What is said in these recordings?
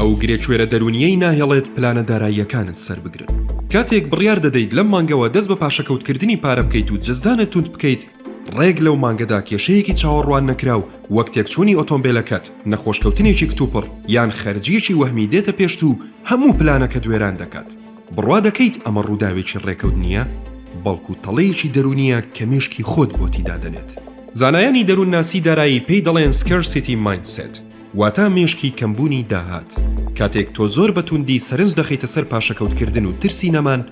ئەو گرێچوێرە دەرونیەی ناهێڵێت پلانە داراییەکانت سەر بگرن. کاتێک بڕیار دەدەیت لەم مانگەوە دەست بە پاشەکەوتکردنی پارە بکەیت و جەزدانت توند بکەیت، ڕێک لەو مانگەدا کێشەیەکی چاوەڕوان نەکراو وەک تێکچوونی ئۆتۆمبیلەکەت، نەخۆشکەوتنێکی کتوپڕ یان خەرجیەکی وەهمی دێتە پێشت و هەموو پلانەکە دوێران دەکات. بڕوا دەکەیت ئەمە ڕووداوێکی ڕێکەوت نییە، بەڵکو تەڵەیەکی دەرونیە کە مێشکی خۆت بۆ تیدا دەنێت. زانایانی دەروونناسی دارایی پێی دەڵێن سکارسیتی مایندسێت، واتە مێشکی کەمبوونی داهات. کاتێک تۆ زۆر بەتوندی سەرنج دەخەیتە سەر پاشەکەوتکردن و ترسی نەمان،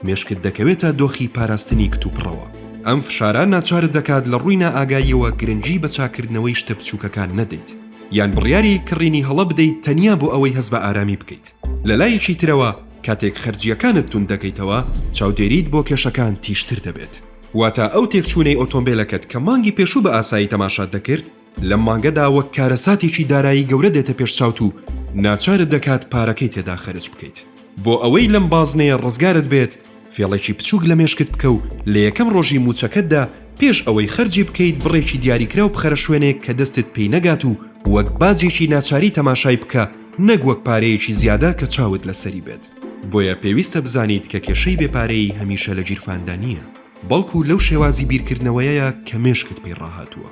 مێشکت دەکەوێتە دۆخی پاراستنی کتوپڕەوە. ئەم فشاران ناچارت دەکات لە ڕووی نائاگاییەوە گرنگی بە چاکردنەوەی شتە بچووکەکان نەدەیت، یان بڕیاری کڕینی هەڵە بدەیت تەنیا بۆ ئەوەی هەست بە ئارامی بکەیت. لە لایەکی ترەوە کاتێک خەرجیەکانت تون دەکەیتەوە، چاودێریت بۆ کێشەکان تیشتر دەبێت. واتە ئەو تێکچوونەی ئۆتۆمبیلەکەت کە مانگی پێشوو بە ئاسایی تەماشات دەکرد، لە مانگەدا وەک کارەساتێکی دارایی گەورە دێتە پێشچاوت و ناچارت دەکات پارەکەی تێدا خەرج بکەیت. بۆ ئەوەی لەم بازنەیە ڕزگارت بێت، فێڵێکی بچووک لە مێشکت بکە و لە یەکەم ڕۆژی موچەکەتدا پێش ئەوەی خەرجی بکەیت بڕێکی دیاریکراو بخەرە شوێنێک کە دەستت پێی نەگات و وەک باجێکی ناچاری تەماشای بکە، نەک وەک پارەیەکی زیادە کە چاوت لەسەری بێت. بۆیە پێویستە بزانیت کە کێشەی بێپارەی هەمیشە لە گیرفاندا نییە، بەڵکو لەو شێوازی بیرکردنەوەیە کە مێشکت پێی ڕاهاتووە.